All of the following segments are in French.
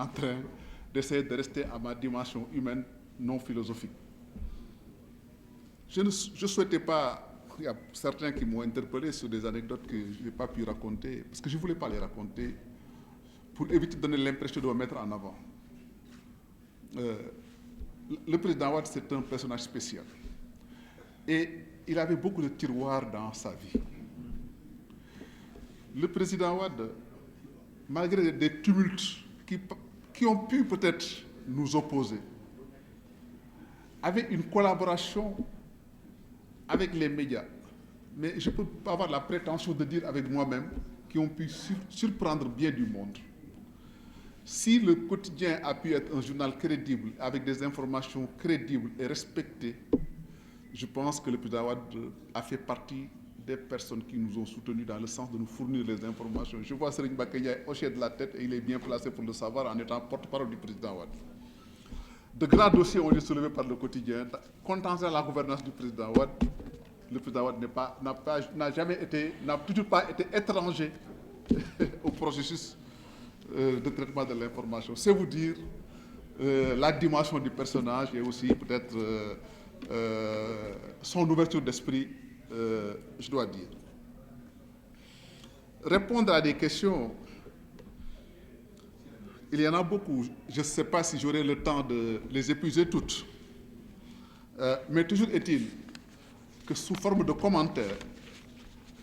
en train d'essayer de rester à ma dimension humaine, non philosophique. Je ne souhaitais pas... Il y a certains qui m'ont interpellé sur des anecdotes que je n'ai pas pu raconter, parce que je ne voulais pas les raconter, pour éviter de donner l'impression de me mettre en avant. Le président Wade, c'est un personnage spécial. Et il avait beaucoup de tiroirs dans sa vie. Le président Wade, malgré des tumultes qui ont pu peut-être nous opposer, avait une collaboration avec les médias, mais je ne peux pas avoir la prétention de dire avec moi-même, qui ont pu surprendre bien du monde. Si le quotidien a pu être un journal crédible, avec des informations crédibles et respectées, je pense que le président Wade a fait partie des personnes qui nous ont soutenus dans le sens de nous fournir les informations. Je vois Serigne Bakaya hocher de la tête et il est bien placé pour le savoir en étant porte-parole du président Wade. De grands dossiers ont été soulevés par le quotidien. Concernant la gouvernance du président Wade, le président Wade n'a toujours pas été étranger au processus de traitement de l'information. C'est vous dire la dimension du personnage et aussi peut-être son ouverture d'esprit, je dois dire. Répondre à des questions, il y en a beaucoup. Je ne sais pas si j'aurai le temps de les épuiser toutes. Mais toujours est-il que sous forme de commentaires,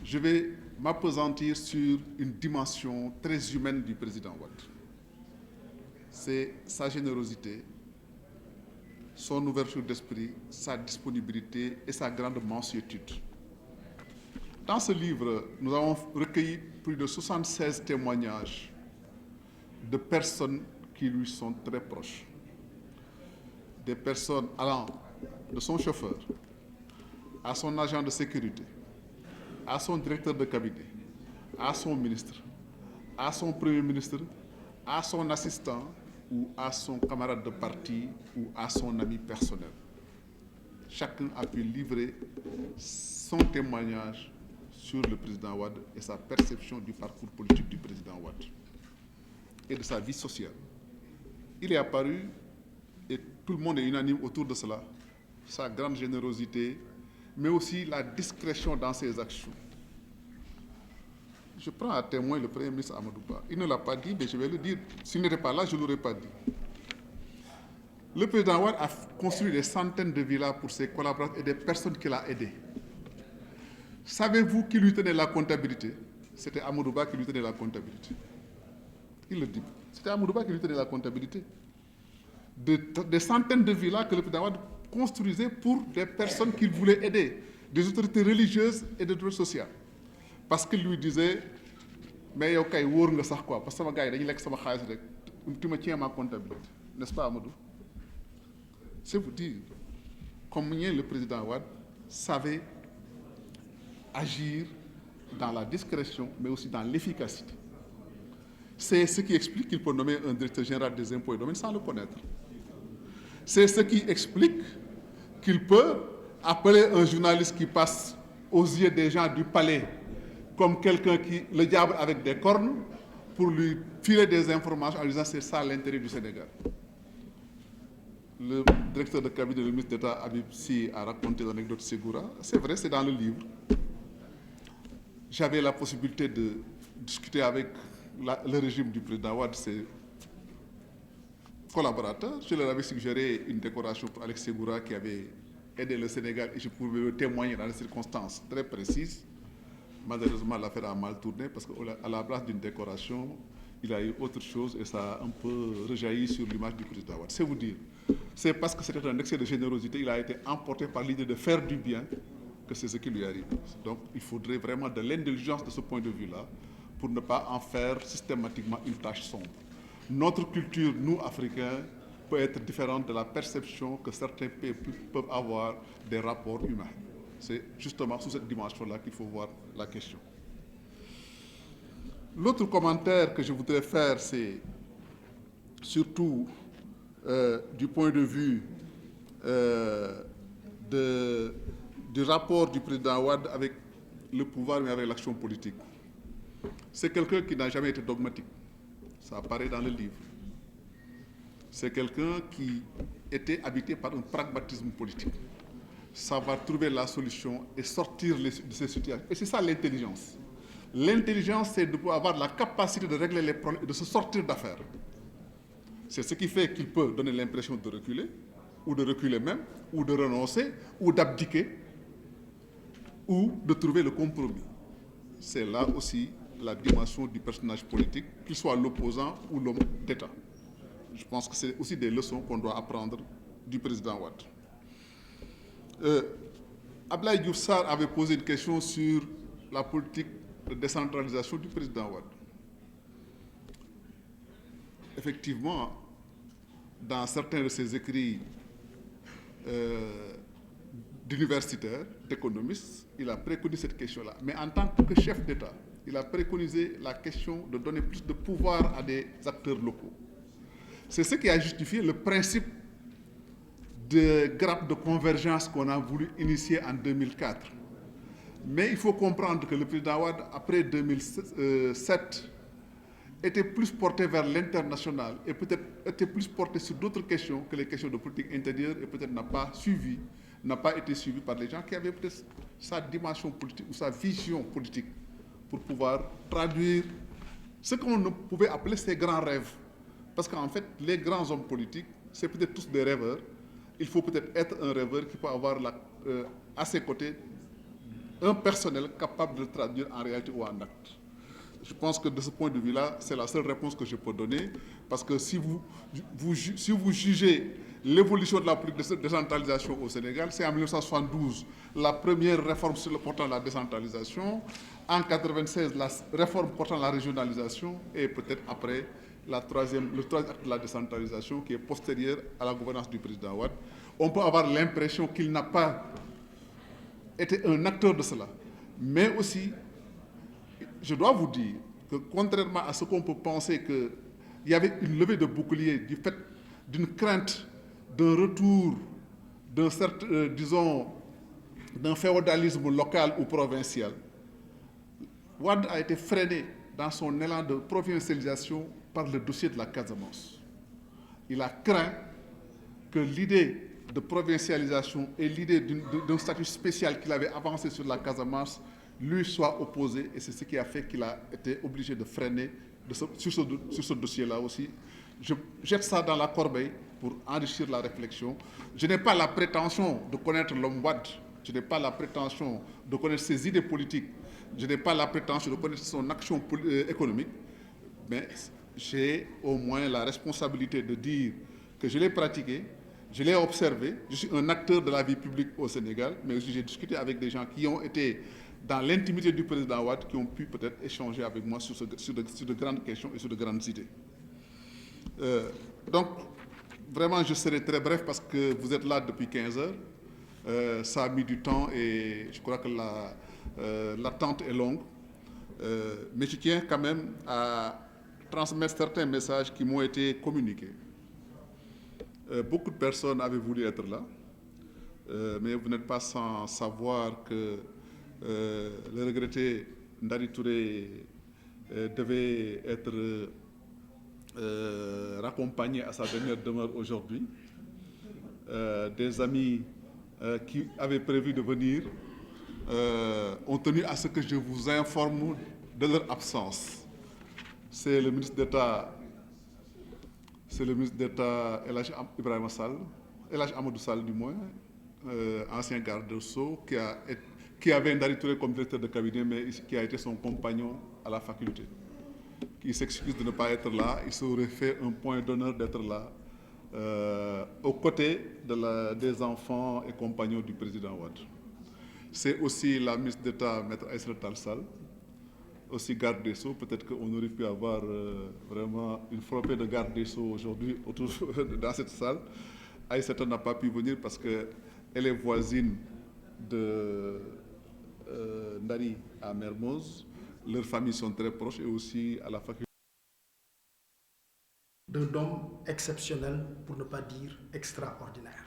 je vais m'appesantir sur une dimension très humaine du président Wade. C'est sa générosité, son ouverture d'esprit, sa disponibilité et sa grande mansuétude. Dans ce livre, nous avons recueilli plus de 76 témoignages de personnes qui lui sont très proches. Des personnes allant de son chauffeur à son agent de sécurité, à son directeur de cabinet, à son ministre, à son premier ministre, à son assistant ou à son camarade de parti ou à son ami personnel. Chacun a pu livrer son témoignage sur le président Wade et sa perception du parcours politique du président Wade et de sa vie sociale. Il est apparu, et tout le monde est unanime autour de cela, sa grande générosité, mais aussi la discrétion dans ses actions. Je prends à témoin le Premier ministre Amadou Ba. Il ne l'a pas dit, mais je vais le dire. S'il n'était pas là, je ne l'aurais pas dit. Le président Wade a construit des centaines de villas pour ses collaborateurs et des personnes qu'il a aidées. Savez-vous qui lui tenait la comptabilité? C'était Amadou Ba qui lui tenait la comptabilité. Il le dit. C'était Amadou Ba qui lui tenait la comptabilité. Des centaines de villas que le président Wade construisait pour des personnes qu'il voulait aider, des autorités religieuses et d'autorités sociales. Parce qu'il lui disait, mais yow kay wóor nga sax quoi, parce que sama gars yi dañuy lekk sama xaalis rek, tu me tiens ma comptabilité, n'est-ce pas Amadou? C'est vous dire combien le président Wade savait agir dans la discrétion, mais aussi dans l'efficacité. C'est ce qui explique qu'il peut nommer un directeur général des impôts et domaines sans le connaître. C'est ce qui explique qu'il peut appeler un journaliste qui passe aux yeux des gens du palais comme quelqu'un qui, le diable avec des cornes, pour lui filer des informations en disant c'est ça l'intérêt du Sénégal. Le directeur de cabinet du ministre d'État Habib Sy a raconté l'anecdote Ségoura. C'est vrai, c'est dans le livre. J'avais la possibilité de discuter avec le régime du président Wade, ses collaborateurs. Je leur avais suggéré une décoration pour Alex Ségoura qui avait aidé le Sénégal et je pouvais le témoigner dans des circonstances très précises. Malheureusement, l'affaire a mal tourné parce qu'à la place d'une décoration, il a eu autre chose et ça a un peu rejailli sur l'image du président Wade. C'est vous dire. C'est parce que c'était un excès de générosité, il a été emporté par l'idée de faire du bien que c'est ce qui lui arrive. Donc il faudrait vraiment de l'indulgence de ce point de vue-là pour ne pas en faire systématiquement une tâche sombre. Notre culture, nous, Africains, peut être différente de la perception que certains peuples peuvent avoir des rapports humains. C'est justement sous cette dimension-là qu'il faut voir la question. L'autre commentaire que je voudrais faire, c'est surtout du point de vue du rapport du président Wade avec le pouvoir et avec l'action politique. C'est quelqu'un qui n'a jamais été dogmatique. Ça apparaît dans le livre. c'est quelqu'un qui était habité par un pragmatisme politique. Savoir trouver la solution et sortir de ces situations. Et c'est ça l'intelligence. L'intelligence, c'est de pouvoir avoir la capacité de régler les problèmes et de se sortir d'affaires. C'est ce qui fait qu'il peut donner l'impression de reculer, ou de reculer même, ou de renoncer, ou d'abdiquer, ou de trouver le compromis. C'est là aussi la dimension du personnage politique, qu'il soit l'opposant ou l'homme d'État. Je pense que c'est aussi des leçons qu'on doit apprendre du président Wade. Abdoulaye Diouf Sarr avait posé une question sur la politique de décentralisation du président Wade. Effectivement, dans certains de ses écrits d'universitaires, d'économistes, il a préconisé cette question-là. Mais en tant que chef d'État, il a préconisé la question de donner plus de pouvoir à des acteurs locaux. C'est ce qui a justifié le principe de grappe de convergence qu'on a voulu initier en 2004. Mais il faut comprendre que le président Wade, après 2007, était plus porté vers l'international et peut-être était plus porté sur d'autres questions que les questions de politique intérieure et peut-être n'a pas été suivi par les gens qui avaient peut-être sa dimension politique ou sa vision politique pour pouvoir traduire ce qu'on ne pouvait appeler ses grands rêves. Parce qu'en fait, les grands hommes politiques, c'est peut-être tous des rêveurs. Il faut peut-être être un rêveur qui peut avoir à ses côtés un personnel capable de traduire en réalité ou en acte. Je pense que de ce point de vue-là, c'est la seule réponse que je peux donner, parce que si vous jugez l'évolution de la politique de décentralisation au Sénégal, c'est en 1972 la première réforme sur le portant de la décentralisation, en 1996 la réforme portant la régionalisation, et peut-être après le troisième acte de la décentralisation qui est postérieur à la gouvernance du président Wade. On peut avoir l'impression qu'il n'a pas été un acteur de cela, mais aussi je dois vous dire que contrairement à ce qu'on peut penser qu'il y avait une levée de bouclier du fait d'une crainte d'un retour d'un féodalisme local ou provincial, Wade a été freiné dans son élan de provincialisation par le dossier de la Casamance. Il a craint que l'idée de provincialisation et l'idée d'un statut spécial qu'il avait avancé sur la Casamance lui soit opposé, et c'est ce qui a fait qu'il a été obligé de freiner sur ce dossier-là aussi. Je jette ça dans la corbeille pour enrichir la réflexion. Je n'ai pas la prétention de connaître l'homme Wade, je n'ai pas la prétention de connaître ses idées politiques, je n'ai pas la prétention de connaître son action économique, mais j'ai au moins la responsabilité de dire que je l'ai pratiqué, je l'ai observé, je suis un acteur de la vie publique au Sénégal, mais aussi j'ai discuté avec des gens qui ont été dans l'intimité du président Wade, qui ont pu peut-être échanger avec moi sur de grandes questions et sur de grandes idées. Donc, vraiment, je serai très bref parce que vous êtes là depuis 15 heures. Ça a mis du temps et je crois que l'attente est longue. Mais je tiens quand même à transmettre certains messages qui m'ont été communiqués. Beaucoup de personnes avaient voulu être là, mais vous n'êtes pas sans savoir que le regretté Ndari Touré devait être raccompagné à sa dernière demeure aujourd'hui. Des amis qui avaient prévu de venir ont tenu à ce que je vous informe de leur absence. C'est le ministre d'État El Hadj Ibrahima Sall, El Hadj Amadou Sall du moins, ancien garde des Sceaux, qui avait Ndari Touré comme directeur de cabinet, mais qui a été son compagnon à la faculté, qui s'excuse de ne pas être là. Il s'aurait fait un point d'honneur d'être là, aux côtés des enfants et compagnons du président Wade. C'est aussi la ministre d'État, Maître Aïssata Tall Sall, aussi garde des Sceaux. Peut-être qu'on aurait pu avoir vraiment une flopée de garde des Sceaux aujourd'hui dans cette salle. Aïssata n'a pas pu venir parce qu'elle est voisine de Ndari à Mermoz. Leurs familles sont très proches et aussi à la faculté. D'un homme exceptionnel, pour ne pas dire extraordinaire.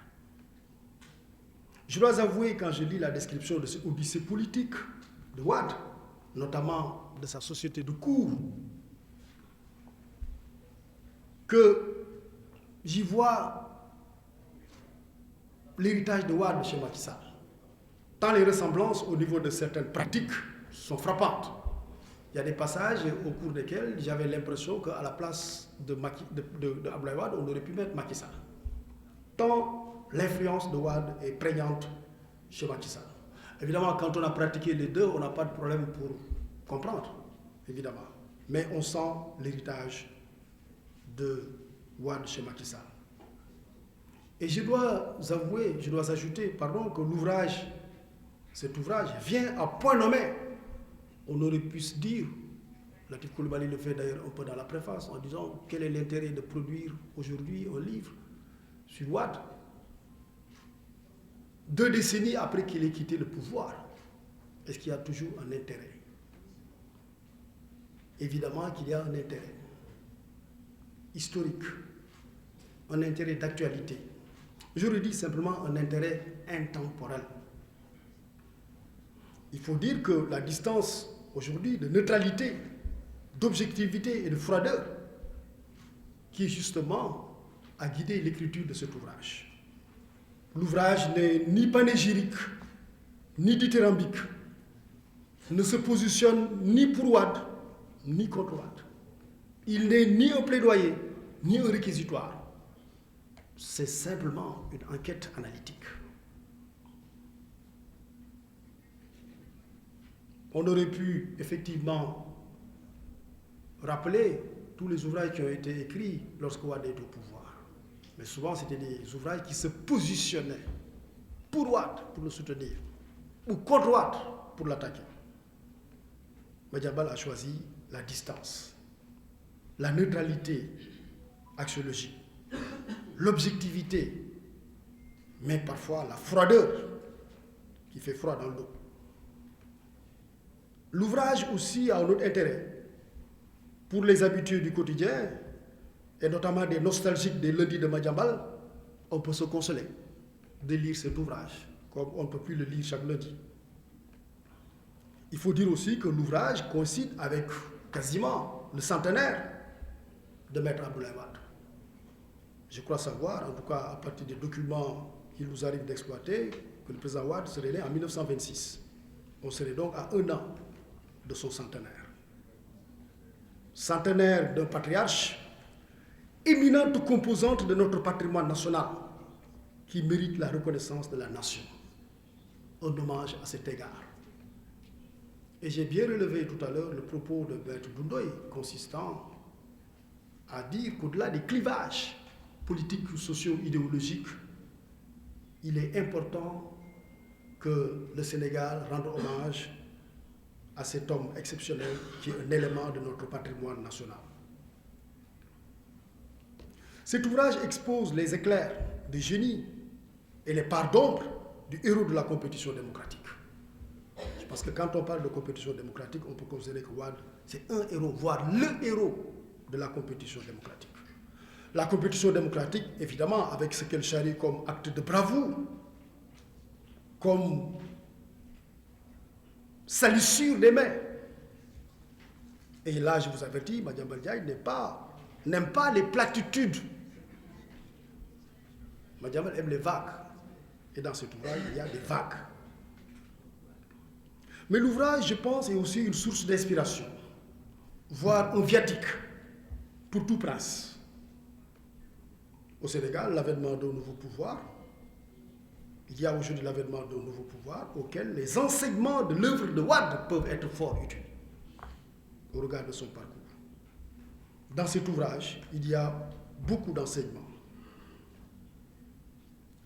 Je dois avouer, quand je lis la description de ce odyssée politique de Wade, notamment de sa société de cours, que j'y vois l'héritage de Wade chez Macky Sall. Tant les ressemblances au niveau de certaines pratiques sont frappantes. Il y a des passages au cours desquels j'avais l'impression qu'à la place de Abdoulaye Wade, on aurait pu mettre Macky Sall. Tant l'influence de Wade est prégnante chez Macky Sall. Évidemment, quand on a pratiqué les deux, on n'a pas de problème pour comprendre, évidemment. Mais on sent l'héritage de Wade chez Macky Sall. Et je dois ajouter, que cet ouvrage vient à point nommé. On aurait pu se dire, Latif Coulibaly le fait d'ailleurs un peu dans la préface, en disant quel est l'intérêt de produire aujourd'hui un livre sur Wade, 2 décennies après qu'il ait quitté le pouvoir. Est-ce qu'il y a toujours un intérêt? Évidemment qu'il y a un intérêt historique, un intérêt d'actualité. J'aurais dit simplement un intérêt intemporel. Il faut dire que la distance aujourd'hui de neutralité, d'objectivité et de froideur qui justement a guidé l'écriture de cet ouvrage. L'ouvrage n'est ni panégyrique, ni dithyrambique, ne se positionne ni pour Wade, ni contre Wade. Il n'est ni un plaidoyer, ni un réquisitoire. C'est simplement une enquête analytique. On aurait pu effectivement rappeler tous les ouvrages qui ont été écrits lorsque Wade était au pouvoir. Mais souvent, c'était des ouvrages qui se positionnaient pour Wade, pour le soutenir, ou contre Wade, pour l'attaquer. Madiambal a choisi la distance, la neutralité axiologique, l'objectivité, mais parfois la froideur qui fait froid dans le dos. L'ouvrage aussi a un autre intérêt. Pour les habitués du quotidien, et notamment des nostalgiques des lundis de Madiambal, on peut se consoler de lire cet ouvrage, comme on ne peut plus le lire chaque lundi. Il faut dire aussi que l'ouvrage coïncide avec quasiment le centenaire de Maître Abdoulaye Wade. Je crois savoir, en tout cas à partir des documents qu'il nous arrive d'exploiter, que le président Wade serait né en 1926. On serait donc à 1 an de son centenaire. Centenaire d'un patriarche, éminente composante de notre patrimoine national, qui mérite la reconnaissance de la nation. Un hommage à cet égard. Et j'ai bien relevé tout à l'heure le propos de Maître Doundoy, consistant à dire qu'au-delà des clivages politiques ou socio-idéologiques, il est important que le Sénégal rende hommage à cet homme exceptionnel qui est un élément de notre patrimoine national. Cet ouvrage expose les éclairs des génies et les parts d'ombre du héros de la compétition démocratique. Parce que quand on parle de compétition démocratique, on peut considérer que Wade, c'est un héros, voire le héros de la compétition démocratique. La compétition démocratique, évidemment, avec ce qu'elle charrie comme acte de bravoure, comme salissure des mains. Et là, je vous avertis, Madiambal Diagne n'aime pas les platitudes. Madiambal aime les vagues. Et dans cet ouvrage, il y a des vagues. Mais l'ouvrage, je pense, est aussi une source d'inspiration, voire un viatique pour tout prince. Au Sénégal, l'avènement d'un nouveau pouvoir, il y a aujourd'hui l'avènement d'un nouveau pouvoir auquel les enseignements de l'œuvre de Wade peuvent être fort utiles au regard de son parcours. Dans cet ouvrage, il y a beaucoup d'enseignements.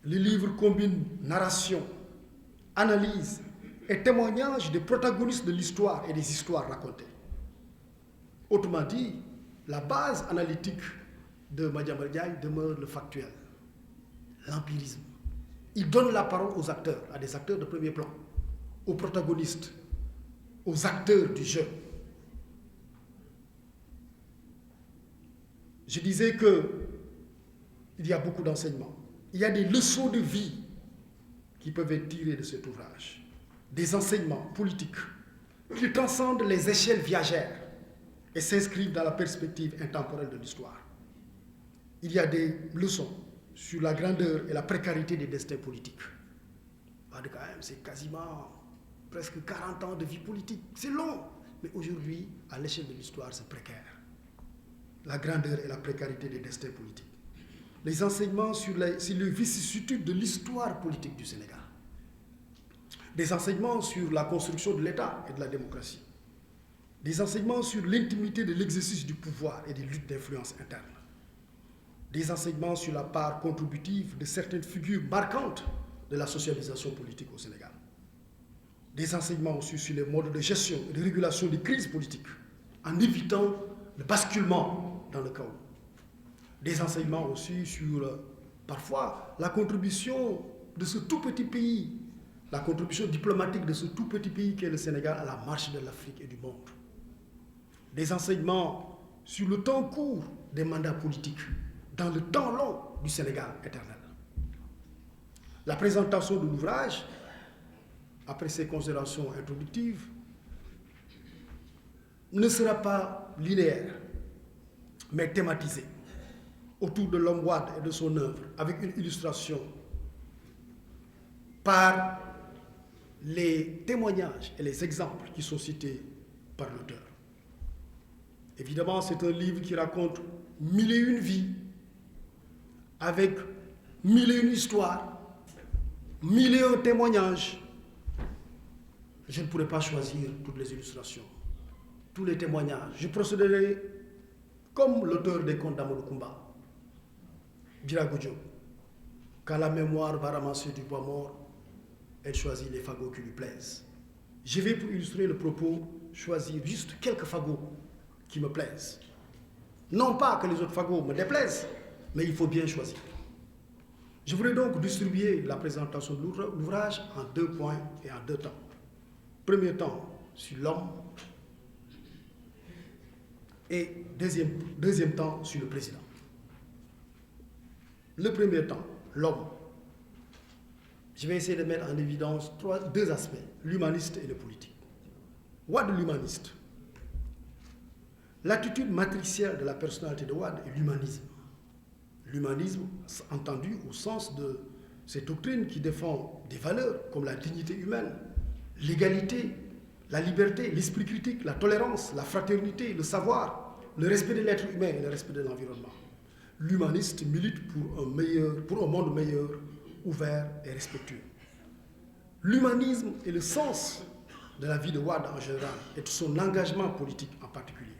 Le livre combine narration, analyse et témoignage des protagonistes de l'histoire et des histoires racontées. Autrement dit, la base analytique de Madiambal Diagne demeure le factuel, l'empirisme. Il donne la parole aux acteurs, à des acteurs de premier plan, aux protagonistes, aux acteurs du jeu. Je disais qu'il y a beaucoup d'enseignements. Il y a des leçons de vie qui peuvent être tirées de cet ouvrage. Des enseignements politiques qui transcendent les échelles viagères et s'inscrivent dans la perspective intemporelle de l'histoire. il y a des leçons sur la grandeur et la précarité des destins politiques. Quand même, c'est quasiment presque 40 ans de vie politique. C'est long, mais aujourd'hui, à l'échelle de l'histoire, c'est précaire. La grandeur et la précarité des destins politiques. Les enseignements sur les vicissitudes de l'histoire politique du Sénégal. Des enseignements sur la construction de l'État et de la démocratie. Des enseignements sur l'intimité de l'exercice du pouvoir et des luttes d'influence interne. Des enseignements sur la part contributive de certaines figures marquantes de la socialisation politique au Sénégal. Des enseignements aussi sur les modes de gestion et de régulation des crises politiques, en évitant le basculement dans le chaos. Des enseignements aussi sur, parfois, la contribution de ce tout petit pays, la contribution diplomatique de ce tout petit pays qu'est le Sénégal à la marche de l'Afrique et du monde. Des enseignements sur le temps court des mandats politiques, dans le temps long du Sénégal éternel. La présentation de l'ouvrage, après ces considérations introductives, ne sera pas linéaire, mais thématisée autour de l'homme Wade et de son œuvre, avec une illustration par les témoignages et les exemples qui sont cités par l'auteur. Évidemment, c'est un livre qui raconte 1001 vies, avec 1001 histoires, 1001 témoignages. Je ne pourrais pas choisir toutes les illustrations, tous les témoignages. Je procéderai comme l'auteur des contes d'Amadou Koumba, Birago Diop. Quand la mémoire va ramasser du bois mort, elle choisit les fagots qui lui plaisent. Je vais, pour illustrer le propos, choisir juste quelques fagots qui me plaisent. Non pas que les autres fagots me déplaisent, mais il faut bien choisir. Je voudrais donc distribuer la présentation de l'ouvrage en 2 points et en 2 temps. Premier temps sur l'homme et deuxième temps sur le président. Le premier temps, l'homme. Je vais essayer de mettre en évidence 2 aspects, l'humaniste et le politique. Wade l'humaniste. L'attitude matricielle de la personnalité de Wade est l'humanisme. L'humanisme, entendu au sens de ces doctrines qui défendent des valeurs comme la dignité humaine, l'égalité, la liberté, l'esprit critique, la tolérance, la fraternité, le savoir, le respect de l'être humain et le respect de l'environnement. L'humaniste milite pour un monde meilleur, ouvert et respectueux. L'humanisme est le sens de la vie de Wade en général et de son engagement politique en particulier.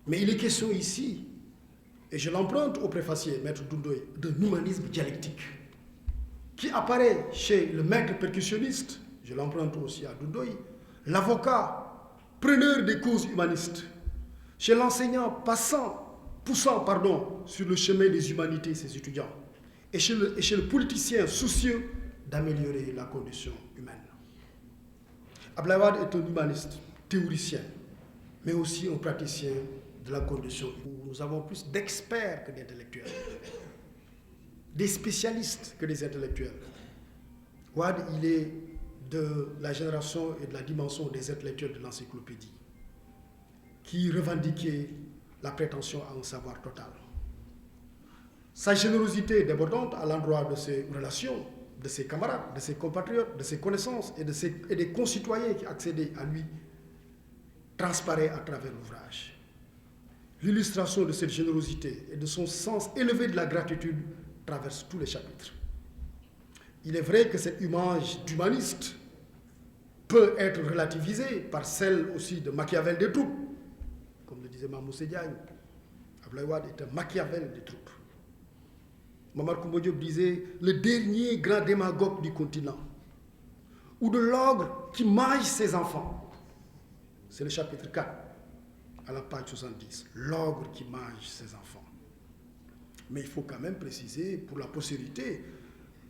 Mais il est question ici, et je l'emprunte au préfacier, Maître Doundoye, d'un humanisme dialectique qui apparaît chez le maître percussionniste, je l'emprunte aussi à Doundoye, l'avocat, preneur des causes humanistes, chez l'enseignant poussant sur le chemin des humanités ses étudiants, et chez le politicien soucieux d'améliorer la condition humaine. Abdoulaye Wade est un humaniste, théoricien, mais aussi un praticien de la condition où nous avons plus d'experts que d'intellectuels, des spécialistes que des intellectuels. Wade, il est de la génération et de la dimension des intellectuels de l'encyclopédie, qui revendiquaient la prétention à un savoir total. Sa générosité débordante à l'endroit de ses relations, de ses camarades, de ses compatriotes, de ses connaissances et des concitoyens qui accédaient à lui transparaît à travers l'ouvrage. L'illustration de cette générosité et de son sens élevé de la gratitude traverse tous les chapitres. Il est vrai que cette image d'humaniste peut être relativisée par celle aussi de Machiavel des troupes. Comme le disait Mamoussé Diagne, Abdoulaye Wade est un Machiavel des troupes. Mamar Koumba Diop disait le dernier grand démagogue du continent, ou de l'ogre qui mange ses enfants. C'est le chapitre 4. À la page 70, l'ogre qui mange ses enfants. Mais il faut quand même préciser pour la postérité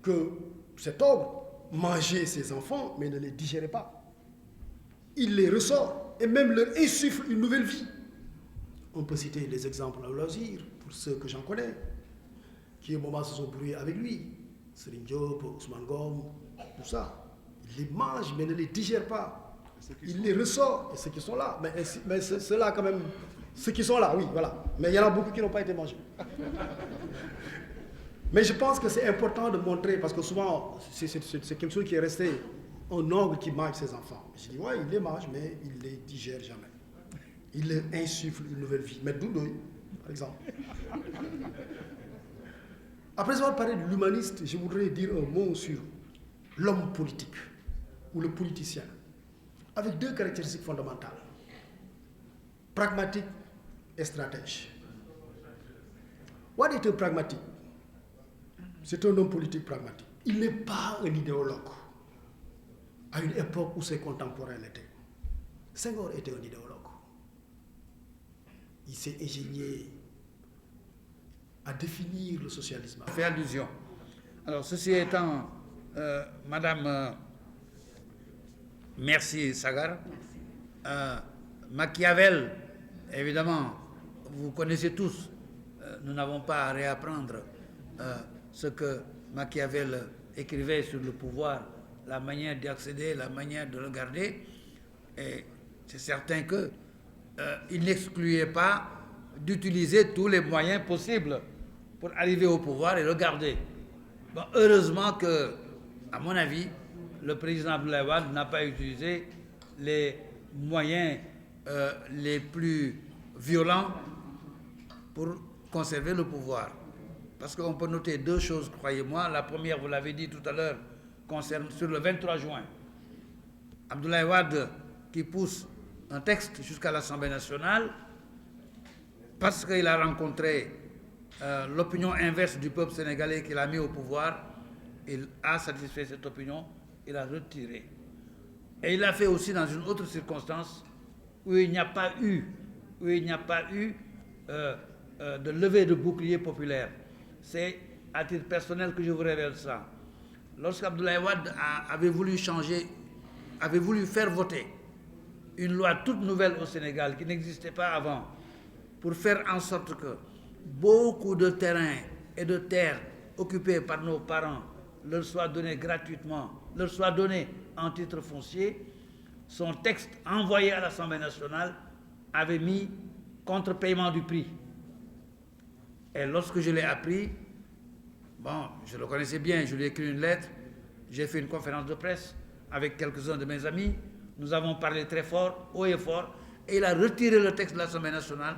que cet ogre mangeait ses enfants mais ne les digérait pas. Il les ressort et même leur insuffle une nouvelle vie. On peut citer des exemples à loisir pour ceux que j'en connais, qui au moment se sont brouillés avec lui. Serigne Diop, Ousmane Ngom, tout ça. Il les mange mais ne les digère pas. Il les ressort, et ceux qui sont là, mais ceux-là quand même, Ceux qui sont là, oui, voilà. Mais il y en a beaucoup qui n'ont pas été mangés. Mais je pense que c'est important de montrer, parce que souvent, c'est quelque chose qui est resté, un oncle qui mange ses enfants. Je dis, ouais, il les mange, mais il ne les digère jamais. Il leur insuffle une nouvelle vie. Mais Doudoy, par exemple. Après avoir parlé de l'humaniste, je voudrais dire un mot sur l'homme politique, ou le politicien, avec deux caractéristiques fondamentales. Pragmatique et stratège. What est un pragmatique? C'est un homme politique pragmatique. Il n'est pas un idéologue. À une époque où ses contemporains l'étaient. Senghor était un idéologue. Il s'est ingénié à définir le socialisme. Fait allusion. Alors, ceci étant, Madame Merci Sagar, Machiavel, évidemment, vous connaissez tous, nous n'avons pas à réapprendre ce que Machiavel écrivait sur le pouvoir, la manière d'y accéder, la manière de le garder. Et c'est certain qu'il n'excluait pas d'utiliser tous les moyens possibles pour arriver au pouvoir et le garder. Bon, heureusement que, à mon avis, le président Abdoulaye Wade n'a pas utilisé les moyens les plus violents pour conserver le pouvoir. Parce qu'on peut noter deux choses, croyez-moi. La première, vous l'avez dit tout à l'heure, concerne sur le 23 juin. Abdoulaye Wade qui pousse un texte jusqu'à l'Assemblée nationale parce qu'il a rencontré l'opinion inverse du peuple sénégalais qu'il a mis au pouvoir. Il a satisfait cette opinion, il a retiré. Et il l'a fait aussi dans une autre circonstance où il n'y a pas eu, de levée de bouclier populaire. C'est à titre personnel que je vous révèle ça. Lorsqu'Abdoulaye Wade avait voulu faire voter une loi toute nouvelle au Sénégal qui n'existait pas avant, pour faire en sorte que beaucoup de terrains et de terres occupés par nos parents leur soient donnés gratuitement, leur soient donnés en titre foncier, son texte envoyé à l'Assemblée nationale avait mis contre-paiement du prix. Et lorsque je l'ai appris, bon, je le connaissais bien, je lui ai écrit une lettre, j'ai fait une conférence de presse avec quelques-uns de mes amis, nous avons parlé très fort, haut et fort, et il a retiré le texte de l'Assemblée nationale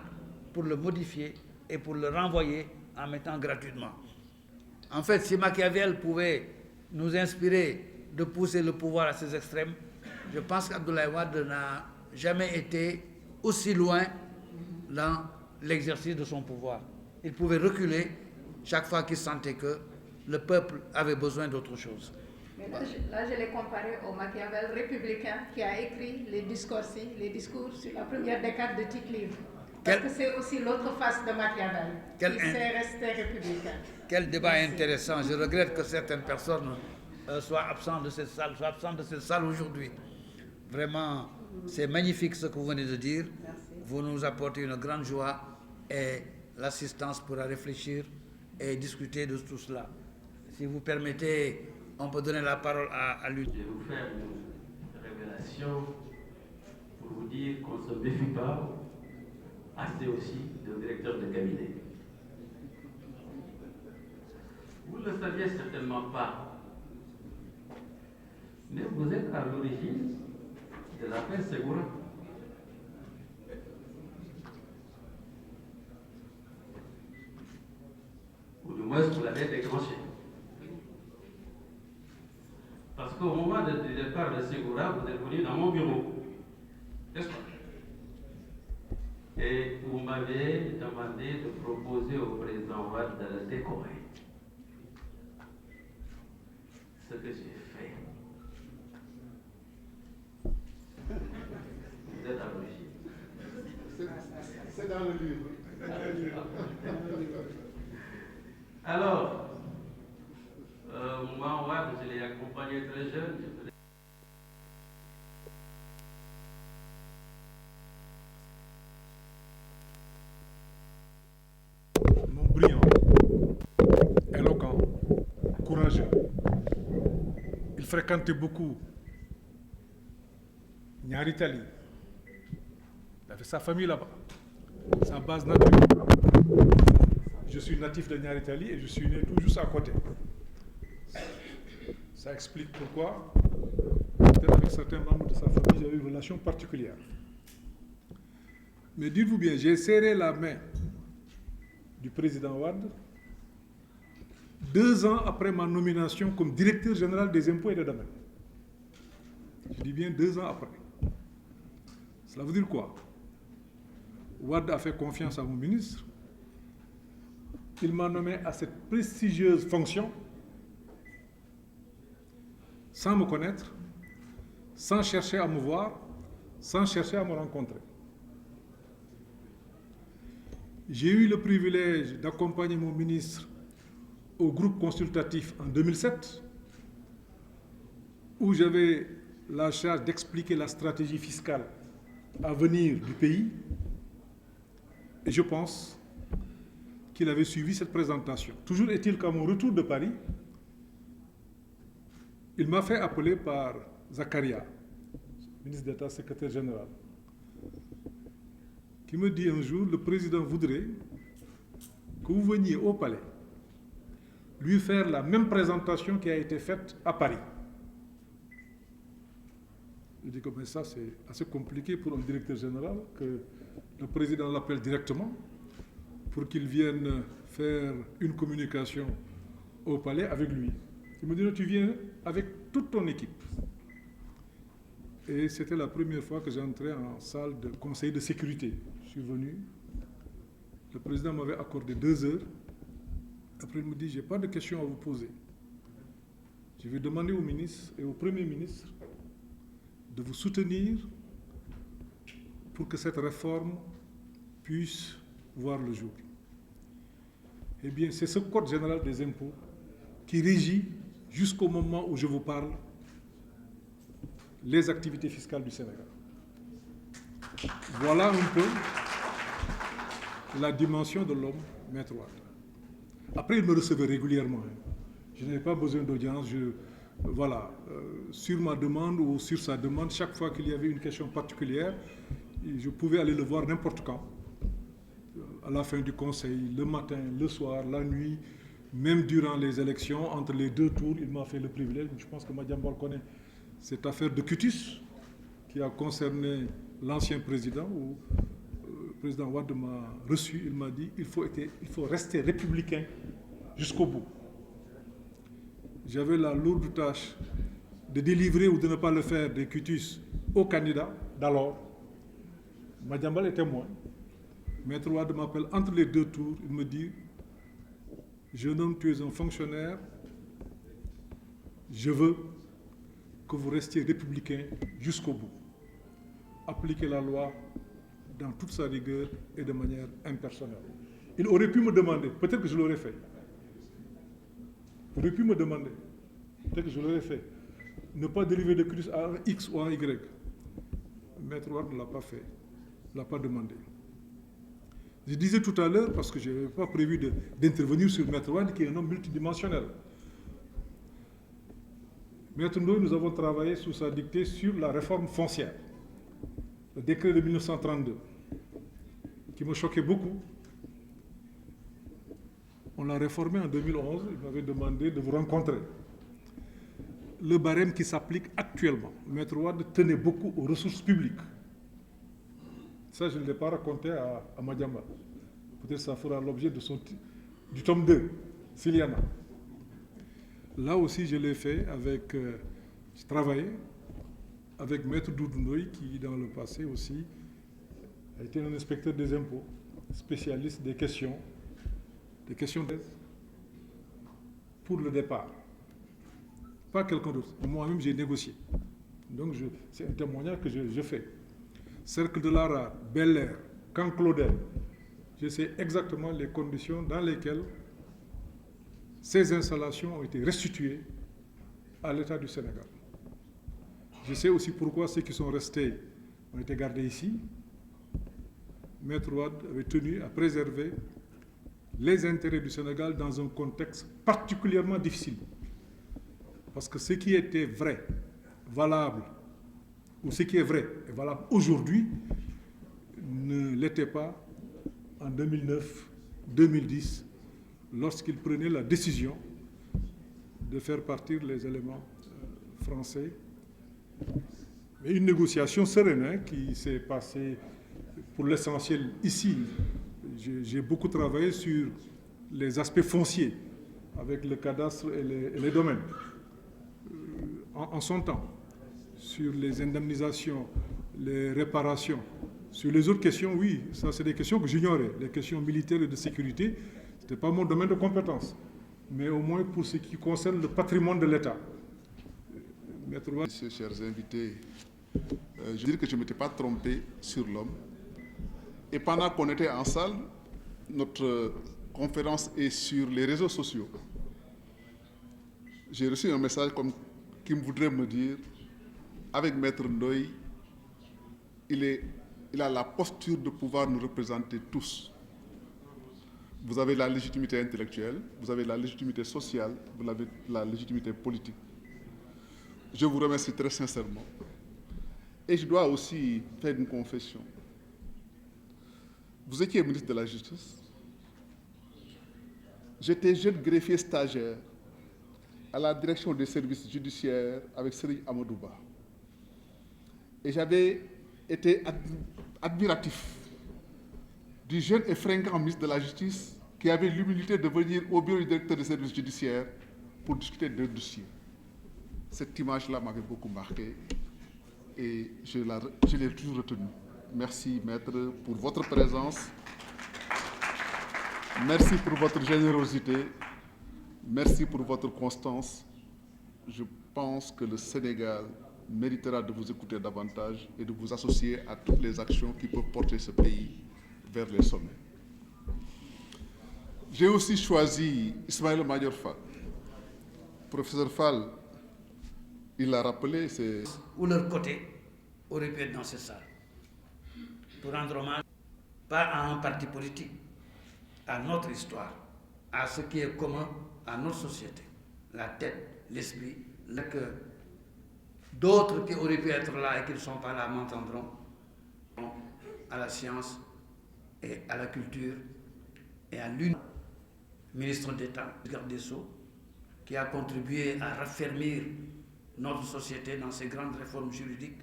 pour le modifier et pour le renvoyer en mettant gratuitement. En fait, si Machiavel pouvait nous inspirer de pousser le pouvoir à ses extrêmes, je pense qu'Abdoulaye Wade n'a jamais été aussi loin dans l'exercice de son pouvoir. Il pouvait reculer chaque fois qu'il sentait que le peuple avait besoin d'autre chose. Mais là, je l'ai comparé au Machiavel républicain qui a écrit les discours sur la première décade de Tite-Livre. Parce que c'est aussi l'autre face de Machiavel, qui s'est resté républicain. Quel débat intéressant. Je regrette que certaines personnes soient absentes de cette salle, aujourd'hui. Vraiment, c'est magnifique ce que vous venez de dire. Merci. Vous nous apportez une grande joie et l'assistance pour réfléchir et discuter de tout cela. Si vous permettez, on peut donner la parole à lui. Je vais vous faire une révélation pour vous dire qu'on ne se méfie pas assez aussi d'un directeur de cabinet. Vous ne le saviez certainement pas, mais vous êtes à l'origine de l'affaire Segura. Ou du moins vous l'avez déclenché. Parce qu'au moment du départ de Segura, vous êtes venu dans mon bureau. N'est-ce pas? Et vous m'avez demandé de proposer au président Wade de le décorer. Ce que j'ai fait. Vous êtes à l'origine. C'est dans le livre. Alors, moi, Wade, je l'ai accompagné très jeune. Brillant, éloquent, courageux. Il fréquentait beaucoup Nyari Tali. Il avait sa famille là-bas. sa base naturelle. Je suis natif de Niaritali et je suis né tout juste à côté. Ça explique pourquoi, peut-être avec certains membres de sa famille, j'avais une relation particulière. Mais dites-vous bien, j'ai serré la main du président Wade 2 ans après ma nomination comme directeur général des impôts et des domaines. Je dis bien 2 ans après. Cela veut dire quoi? Wade a fait confiance à mon ministre. Il m'a nommé à cette prestigieuse fonction sans me connaître, sans chercher à me voir, sans chercher à me rencontrer. J'ai eu le privilège d'accompagner mon ministre au groupe consultatif en 2007, où j'avais la charge d'expliquer la stratégie fiscale à venir du pays. Et je pense qu'il avait suivi cette présentation. Toujours est-il qu'à mon retour de Paris, il m'a fait appeler par Zakaria, ministre d'État, secrétaire général, qui me dit un jour, le président voudrait que vous veniez au palais lui faire la même présentation qui a été faite à Paris. Je dis que mais ça c'est assez compliqué pour un directeur général que le président l'appelle directement pour qu'il vienne faire une communication au palais avec lui. Il me dit, tu viens avec toute ton équipe. Et c'était la première fois que j'entrais en salle de conseil de sécurité. Je suis venu, le président m'avait accordé 2 heures. Après, il me dit, je n'ai pas de questions à vous poser. Je vais demander au ministre et au Premier ministre de vous soutenir pour que cette réforme puisse voir le jour. Eh bien, c'est ce Code général des impôts qui régit, jusqu'au moment où je vous parle, les activités fiscales du Sénégal. Voilà un peu la dimension de l'homme, Maître Wade. Après, il me recevait régulièrement. Je n'avais pas besoin d'audience. Sur ma demande ou sur sa demande, chaque fois qu'il y avait une question particulière, je pouvais aller le voir n'importe quand. À la fin du conseil, le matin, le soir, la nuit, même durant les élections, entre les 2 tours, il m'a fait le privilège. Je pense que Madiambal connaît cette affaire de Cutus qui a concerné l'ancien président, où le président Wade m'a reçu. Il m'a dit il faut rester républicain jusqu'au bout. J'avais la lourde tâche de délivrer ou de ne pas le faire des Cutus aux candidats d'alors. Madiambal est témoin. Maître Wade m'appelle entre les 2 tours. Il me dit jeune homme, tu es un fonctionnaire. Je veux que vous restiez républicain jusqu'au bout. Appliquez la loi dans toute sa rigueur et de manière impersonnelle. Il aurait pu me demander, peut-être que je l'aurais fait. Il aurait pu me demander, peut-être que je l'aurais fait, ne pas délivrer de Cutus à un X ou à un Y. Maître Wade ne l'a pas fait, ne l'a pas demandé. Je disais tout à l'heure, parce que je n'avais pas prévu d'intervenir sur Maître Wade, qui est un homme multidimensionnel. Maître Ndoye, nous avons travaillé sous sa dictée sur la réforme foncière, le décret de 1932, qui me choquait beaucoup. On l'a réformé en 2011, il m'avait demandé de vous rencontrer. Le barème qui s'applique actuellement, Maître Wade tenait beaucoup aux ressources publiques. Ça, je ne l'ai pas raconté à Madiambal. Peut-être que ça fera l'objet du tome 2, s'il y en a. Là aussi, je l'ai fait avec... j'ai travaillé avec Maître Doudou Ndoye, qui, dans le passé aussi, a été un inspecteur des impôts, spécialiste des questions d'aide pour le départ. Pas quelqu'un d'autre. Moi-même, j'ai négocié. Donc, c'est un témoignage que je fais. Cercle de l'Ara, Bel Air, Camp Claudel, je sais exactement les conditions dans lesquelles ces installations ont été restituées à l'État du Sénégal. Je sais aussi pourquoi ceux qui sont restés ont été gardés ici. Maître Wade avait tenu à préserver les intérêts du Sénégal dans un contexte particulièrement difficile. Parce que ce qui était vrai, valable, ou ce qui est vrai et valable aujourd'hui, ne l'était pas en 2009-2010, lorsqu'il prenait la décision de faire partir les éléments français. Mais une négociation sereine qui s'est passée pour l'essentiel ici. J'ai beaucoup travaillé sur les aspects fonciers avec le cadastre et les domaines en son temps, sur les indemnisations, les réparations. Sur les autres questions, oui, ça c'est des questions que j'ignorais. Les questions militaires et de sécurité, ce n'était pas mon domaine de compétence. Mais au moins pour ce qui concerne le patrimoine de l'État. Messieurs, chers invités, je veux dire que je ne m'étais pas trompé sur l'homme. Et pendant qu'on était en salle, notre conférence est sur les réseaux sociaux. J'ai reçu un message qui me voudrait me dire, avec Maître Ndoye, il a la posture de pouvoir nous représenter tous. Vous avez la légitimité intellectuelle, vous avez la légitimité sociale, vous avez la légitimité politique. Je vous remercie très sincèrement. Et je dois aussi faire une confession. Vous étiez ministre de la Justice. J'étais jeune greffier stagiaire à la direction des services judiciaires avec Serigne Amadouba. Et j'avais été admiratif du jeune et fringant ministre de la Justice qui avait l'humilité de venir au bureau du directeur des services judiciaires pour discuter d'un dossier. Cette image-là m'avait beaucoup marqué et je l'ai toujours retenue. Merci, maître, pour votre présence. Merci pour votre générosité. Merci pour votre constance. Je pense que le Sénégal méritera de vous écouter davantage et de vous associer à toutes les actions qui peuvent porter ce pays vers les sommets. J'ai aussi choisi Ismaël Madior Fall. Professeur Fall, il l'a rappelé, c'est... Ou leur côté aurait pu être dans cette salle. Pour rendre hommage, pas à un parti politique, à notre histoire, à ce qui est commun à notre société. La tête, l'esprit, que d'autres qui auraient pu être là et qui ne sont pas là m'entendront, à la science et à la culture et à l'une ministre d'État, garde des Sceaux, qui a contribué à raffermir notre société dans ces grandes réformes juridiques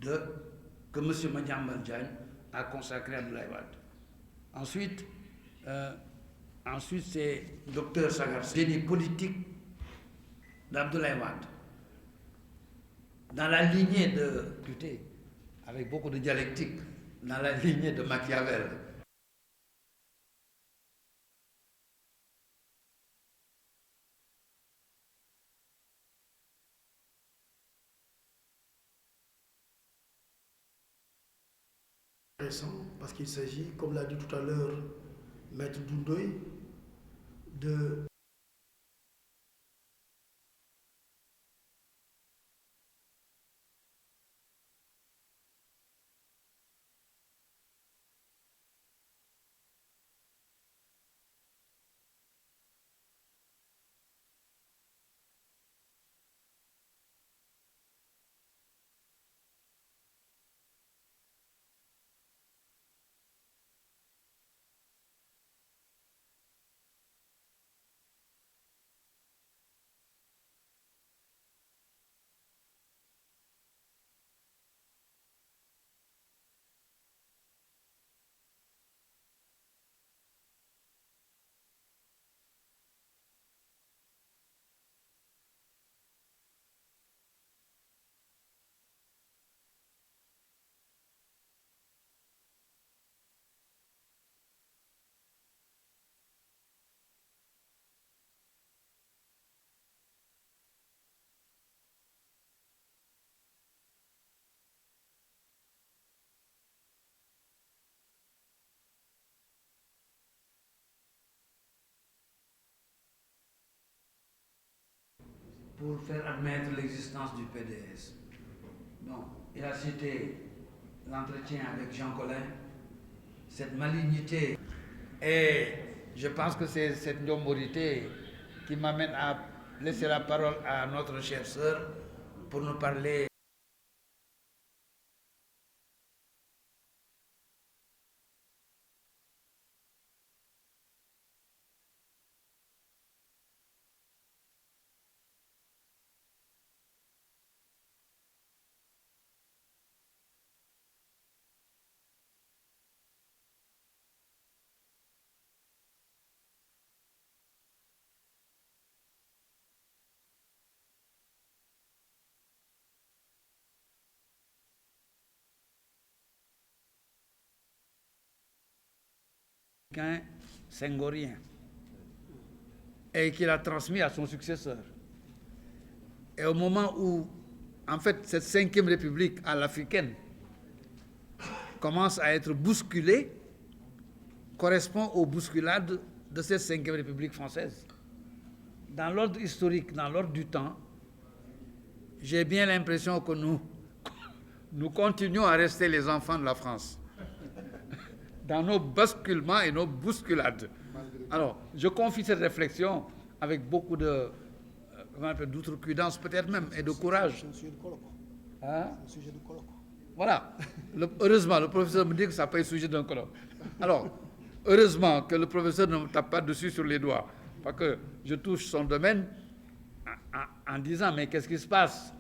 que M. Madiambal Diagne a consacré à Abdoulaye Wade. Ensuite, c'est Dr Sagar, génie politique d'Abdoulaye Wade. Dans la lignée de, avec beaucoup de dialectique, dans la lignée de Machiavel. Parce qu'il s'agit, comme l'a dit tout à l'heure Maître Ndoye, de pour faire admettre l'existence du PDS. Donc, il a cité l'entretien avec Jean Collin, cette malignité. Et je pense que c'est cette nombrité qui m'amène à laisser la parole à notre chère sœur pour nous parler républicain senghorien et qu'il a transmis à son successeur. Et au moment où, en fait, cette 5e République à l'africaine commence à être bousculée, correspond aux bousculades de cette 5e République française. Dans l'ordre historique, dans l'ordre du temps, j'ai bien l'impression que nous continuons à rester les enfants de la France dans nos basculements et nos bousculades. Alors, je confie cette réflexion avec beaucoup de d'outrecuidance peut-être même et de courage. C'est un sujet de colloque. Hein? C'est un sujet de colloque. Voilà. Heureusement, le professeur me dit que ça peut être sujet d'un colloque. Alors, heureusement que le professeur ne me tape pas dessus sur les doigts, parce que je touche son domaine en disant, mais qu'est-ce qui se passe?